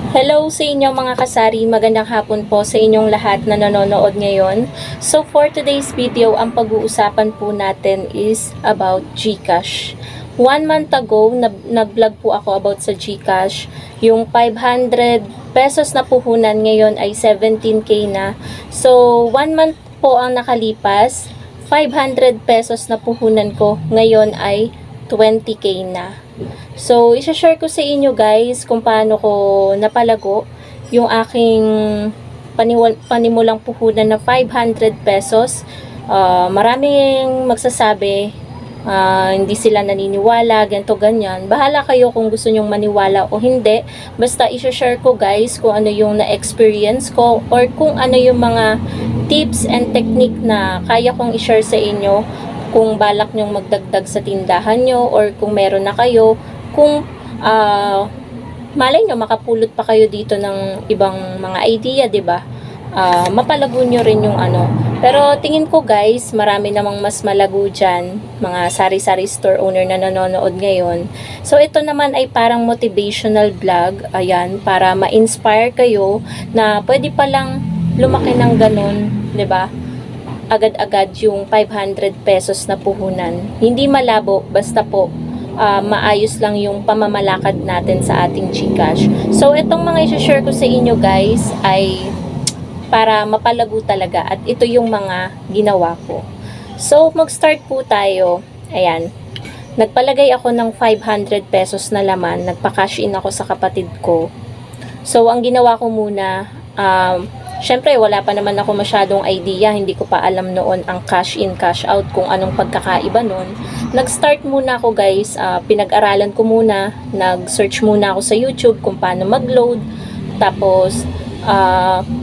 Hello sa inyo mga kasari, magandang hapon po sa inyong lahat na nanonood ngayon. So for today's video, ang pag-uusapan po natin is about GCash. 1 month ago, nag-vlog po ako about sa GCash. Yung 500 pesos na puhunan ngayon ay 17k na. So 1 month po ang nakalipas, 500 pesos na puhunan ko ngayon ay 20k na. So, isa-share ko sa inyo guys kung paano ko napalago yung aking panimulang puhunan na 500 pesos. Maraming magsasabi, hindi sila naniniwala, ganito ganyan. Bahala kayo kung gusto nyong maniwala o hindi. Basta isa-share ko guys kung ano yung na-experience ko or kung ano yung mga tips and technique na kaya kong i-share sa inyo kung balak nyong magdagdag sa tindahan nyo or kung meron na kayo, kung malay nyo makapulot pa kayo dito ng ibang mga idea, 'di ba? Mapalago nyo rin yung ano. Pero tingin ko guys, marami namang mas malago dyan, mga sari-sari store owner na nanonood ngayon. So ito naman ay parang motivational vlog, ayan, para ma-inspire kayo na pwede palang lumaki ng ganun, 'di ba? Agad-agad yung 500 pesos na puhunan. Hindi malabo, basta po maayos lang yung pamamalakad natin sa ating GCash. So, itong mga i-share ko sa inyo guys ay para mapalago talaga at ito yung mga ginawa ko. So, mag-start po tayo. Ayan. Nagpalagay ako ng 500 pesos na laman. Nagpa-cash in ako sa kapatid ko. So, ang ginawa ko muna, syempre, wala pa naman ako masyadong idea. Hindi ko pa alam noon ang cash in, cash out, kung anong pagkakaiba noon. Nag-start muna ako guys. Pinag-aralan ko muna. Nag-search muna ako sa YouTube kung paano mag-load. Tapos,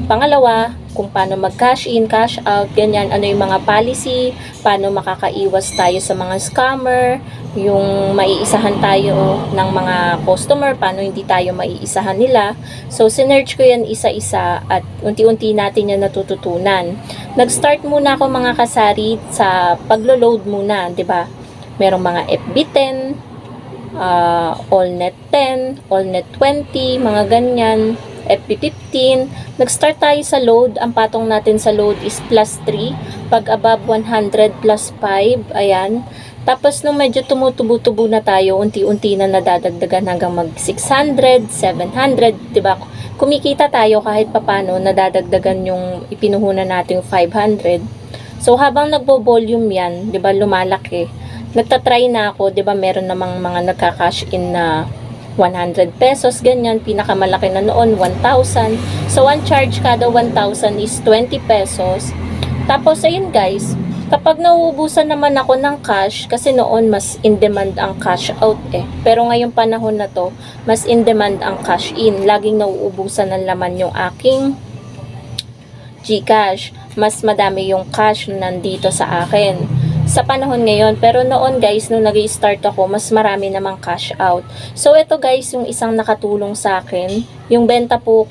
pangalawa, kung paano mag-cash in, cash out, ganyan. Ano yung mga policy, paano makakaiwas tayo sa mga scammer, yung maiisahan tayo ng mga customer, paano hindi tayo maiisahan nila. So, sinerch ko yan isa-isa at unti-unti natin yan natututunan. Nag-start muna ako mga kasari sa paglo-load muna, 'di ba? Merong mga FB10, AllNet 10, AllNet 20, mga ganyan, FB15. Nag-start tayo sa load. Ang patong natin sa load is plus 3. Pag above 100 plus 5, ayan. Tapos nung medyo tumutubo-tubo na tayo, unti-unti na nadadagdagan hanggang mag 600, 700, 'di ba? Kumikita tayo kahit papano, nadadagdagan yung ipinuhunan nating 500. So habang nagbo-volume 'yan, 'di ba, lumalaki. Nagta-try na ako, 'di ba, meron namang mga nagka-cash in na 100 pesos, ganyan. Pinakamalaki na noon, 1,000. So, one charge kada 1,000 is 20 pesos. Tapos, ayun guys, kapag nauubusan naman ako ng cash, kasi noon mas in demand ang cash out eh. Pero ngayong panahon na to, mas in demand ang cash in. Laging nauubusan ng laman yung aking GCash. Mas madami yung cash na nandito sa akin sa panahon ngayon. Pero noon guys, nung nag-i-start ako, mas marami namang cash out. So ito guys, yung isang nakatulong sa akin, yung benta ko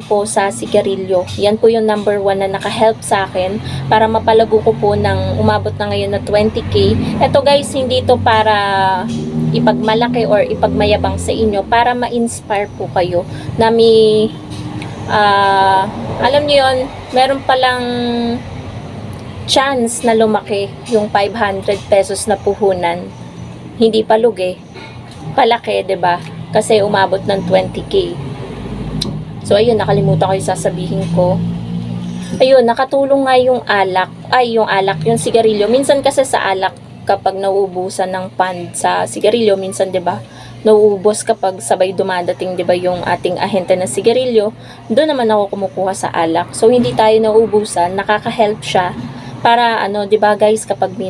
po sa sigarilyo. Yan po yung number 1 na naka-help sa akin para mapalago ko po ng umabot na ngayon na 20k. Ito guys, hindi to para ipagmalaki or ipagmayabang sa inyo, para ma-inspire po kayo na alam niyo yon, meron palang chance na lumaki yung 500 pesos na puhunan. Hindi pa lugi, palaki, 'di ba? Kasi umabot ng 20k. So ayun, nakalimutan ko yung sasabihin ko. Ayun, nakatulong nga yung yung sigarilyo. Minsan kasi sa alak, kapag nauubusan ng fund sa sigarilyo, minsan 'di ba, nauubos kapag sabay dumadating, 'di ba, yung ating ahente ng sigarilyo, doon naman ako kumukuha sa alak. So hindi tayo nauubusan, nakaka-help siya. Para 'di ba guys, kapag may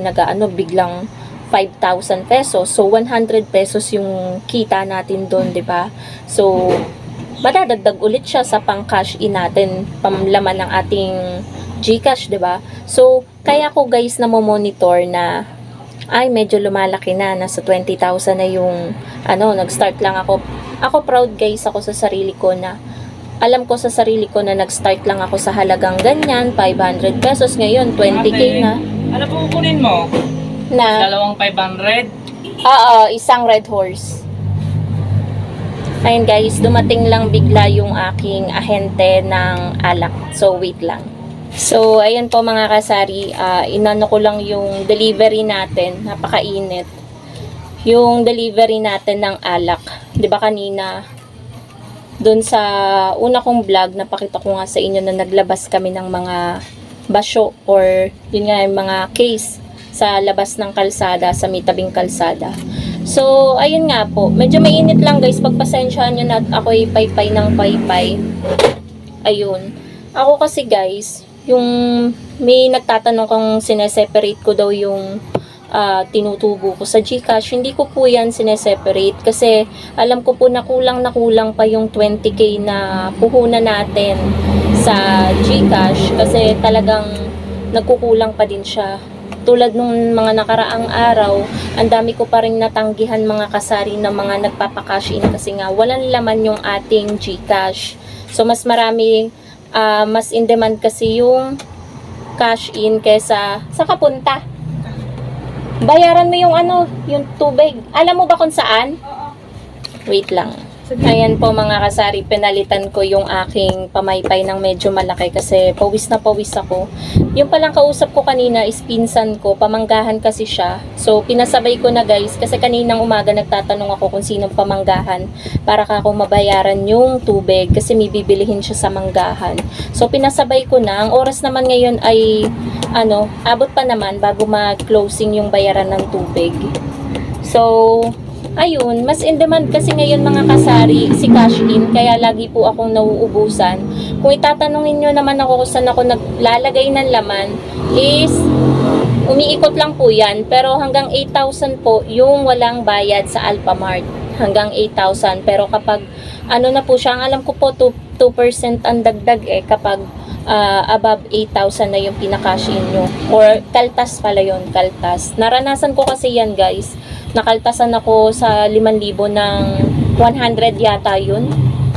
biglang 5,000 pesos, so 100 pesos yung kita natin doon, 'di ba? So madadagdag ulit siya sa pang-cash in natin, pamlaman ng ating GCash, 'di ba? So kaya ko guys na monitor na medyo lumalaki na, nasa 20,000 na yung nag-start lang ako. Ako proud guys ako sa sarili ko na alam ko sa sarili ko na nag-start lang ako sa halagang ganyan, 500 pesos. Ngayon, 20k na. Ano po kukunin mo? Na? Dalawang 500? Oo, isang Red Horse. Ayun guys, dumating lang bigla yung aking ahente ng alak. So, wait lang. So, ayun po mga kasari, inano ko lang yung delivery natin. Napakainit. Yung delivery natin ng alak. 'Di ba kanina, doon sa una kong vlog, napakita ko nga sa inyo na naglabas kami ng mga basyo or yun nga yung mga case sa labas ng kalsada, sa may tabing kalsada. So, ayun nga po. Medyo mainit lang guys. Pagpasensyahan nyo na ako'y paypay ng paypay. Ayun. Ako kasi guys, yung may nagtatanong kung sineseparate ko daw yung tinutubo ko sa GCash. Hindi ko po yan sineseparate kasi alam ko po na kulang pa yung 20k na puhunan natin sa GCash kasi talagang nagkukulang pa din siya. Tulad nung mga nakaraang araw, ang dami ko pa rin natanggihan mga kasari na mga nagpapakash in kasi nga walang laman yung ating GCash. So mas marami, mas in demand kasi yung cash in kesa sa kapunta. Bayaran mo yung yung tubig. Alam mo ba kung saan? Wait lang. Ayan po mga kasari, pinalitan ko yung aking pamaypay ng medyo malaki kasi pawis na pawis ako. Yung palang kausap ko kanina is pinsan ko, pamanggahan kasi siya. So pinasabay ko na guys kasi kaninang umaga nagtatanong ako kung sinong pamanggahan para ako mabayaran yung tubig kasi may bibilihin siya sa manggahan. So pinasabay ko na, ang oras naman ngayon ay abot pa naman bago mag-closing yung bayaran ng tubig. So ayun, mas in demand kasi ngayon mga kasari si cash in, kaya lagi po akong nauubusan. Kung itatanungin nyo naman ako kung saan ako naglalagay ng laman is umiikot lang po yan, pero hanggang 8,000 po yung walang bayad sa Alphamart, hanggang 8,000. Pero kapag na po siya, ang alam ko po 2% ang dagdag kapag above 8,000 na yung pinakash in nyo, or kaltas pala yun, kaltas. Naranasan ko kasi yan guys, nakaltasan ako sa 5,000 ng 100 yata yun,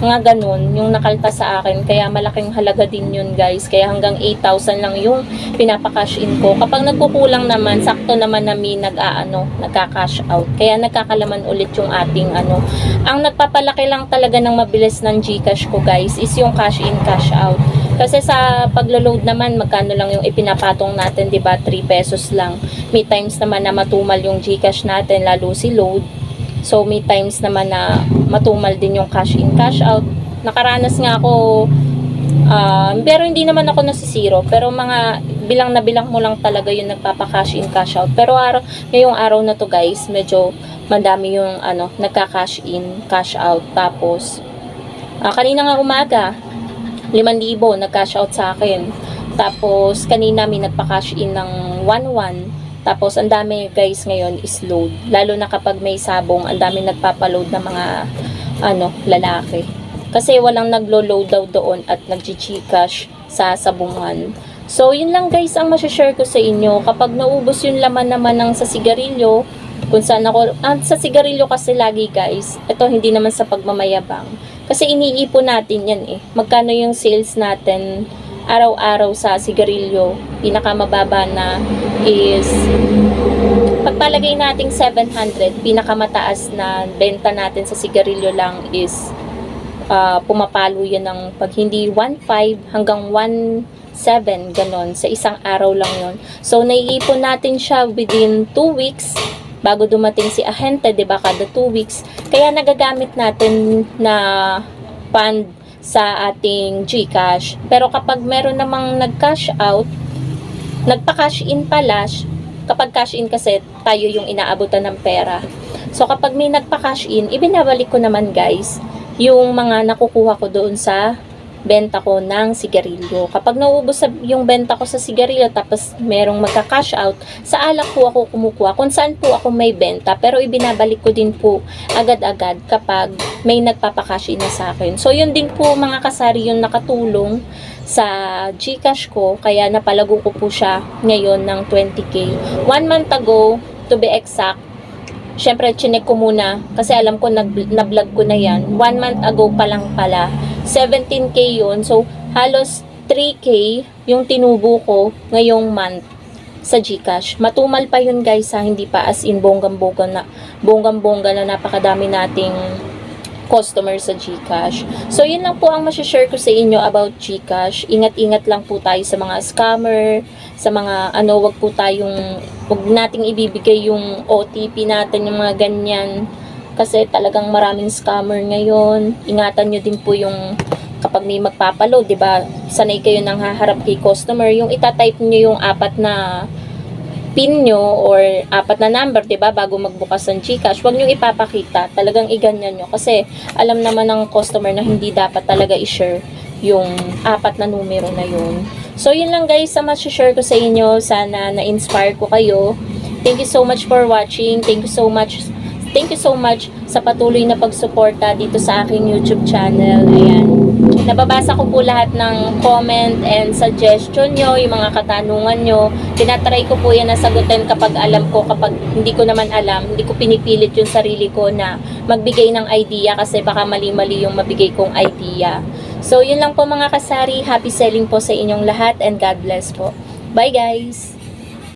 nga ganun yung nakaltas sa akin, kaya malaking halaga din yun guys, kaya hanggang 8,000 lang yung pinapakash in ko. Kapag nagkukulang naman, sakto naman na may nagka-cash out, kaya nagkakalaman ulit yung ating ang nagpapalaki lang talaga ng mabilis ng GCash ko guys is yung cash in, cash out. Kasi sa paglo-load naman, magkano lang yung ipinapatong natin, 'di ba? 3 pesos lang. May times naman na matumal yung GCash natin, lalo si load. So may times naman na matumal din yung cash in, cash out. Nakaranas nga ako, pero hindi naman ako nasisiro, pero mga bilang na bilang mo lang talaga yung nagpapa-cash in, cash out. Pero ngayong araw na to guys, medyo madami yung nagka-cash in, cash out. Tapos kanina nga umaga 5,000 nag-cash out sa akin. Tapos kanina may nagpa-cash in ng 1,100. Tapos ang dami guys ngayon is load. Lalo na kapag may sabong, ang dami nagpapa-load na mga lalaki. Kasi walang naglo-load daw doon at nag-GCash sa sabungan. So yun lang guys ang ma-share ko sa inyo. Kapag naubos yung laman naman ng sa sigarilyo, kung saan ako, sa sigarilyo kasi lagi guys, ito hindi naman sa pagmamayabang. Kasi iniipon natin yan Magkano yung sales natin araw-araw sa sigarilyo? Pinakamababa na is, pagpalagay nating 700, pinakamataas na benta natin sa sigarilyo lang is, pumapalo yan ng pag hindi 1.5 hanggang 1.7, ganon. Sa isang araw lang yon. So, naiipon natin siya within 2 weeks bago dumating si ahente, 'di ba? Kada 2 weeks. Kaya nagagamit natin na fund sa ating GCash. Pero kapag meron namang nag-cash out, nagpa-cash in pala, kapag cash in kasi tayo yung inaabutan ng pera. So kapag may nagpa-cash in, ibinabalik ko naman guys yung mga nakukuha ko doon sa benta ko ng sigarilyo. Kapag nauubos yung benta ko sa sigarilyo tapos merong magka-cash out, sa alak po ako kumukuha kung saan po ako may benta, pero ibinabalik ko din po agad-agad kapag may nagpapakash in na sa akin. So yun din po mga kasari yung nakatulong sa GCash ko, kaya napalago ko po siya ngayon ng 20k. 1 month ago, to be exact, syempre chinek ko muna kasi alam ko na-vlog ko na yan. 1 month ago pa lang pala, 17k yun. So, halos 3k yung tinubo ko ngayong month sa GCash. Matumal pa yun guys, hindi pa as in bonggang-bongga na napakadami nating customer sa GCash. So, yun lang po ang masashare ko sa inyo about GCash. Ingat-ingat lang po tayo sa mga scammer, sa mga wag po tayong, wag nating ibibigay yung OTP natin, yung mga ganyan. Kasi talagang maraming scammer ngayon. Ingatan nyo din po yung kapag may magpapaload, di ba? Sanay kayo nang haharap kay customer, yung itatype nyo yung 4 na pin nyo or 4 na number, 'di ba, bago magbukas ng GCash, wag niyo ipapakita. Talagang iganyan nyo kasi alam naman ng customer na hindi dapat talaga i-share yung 4 na numero na yun. So, yun lang guys sa share ko sa inyo. Sana na-inspire ko kayo. Thank you so much for watching. Thank you so much. Thank you so much sa patuloy na pagsuporta dito sa aking YouTube channel. Ayan. Nababasa ko po lahat ng comment and suggestion nyo, yung mga katanungan nyo. Tinatry ko po yan na sagutin kapag alam ko, kapag hindi ko naman alam, hindi ko pinipilit yung sarili ko na magbigay ng idea kasi baka mali-mali yung mabigay kong idea. So, yun lang po mga kasari. Happy selling po sa inyong lahat and God bless po. Bye guys!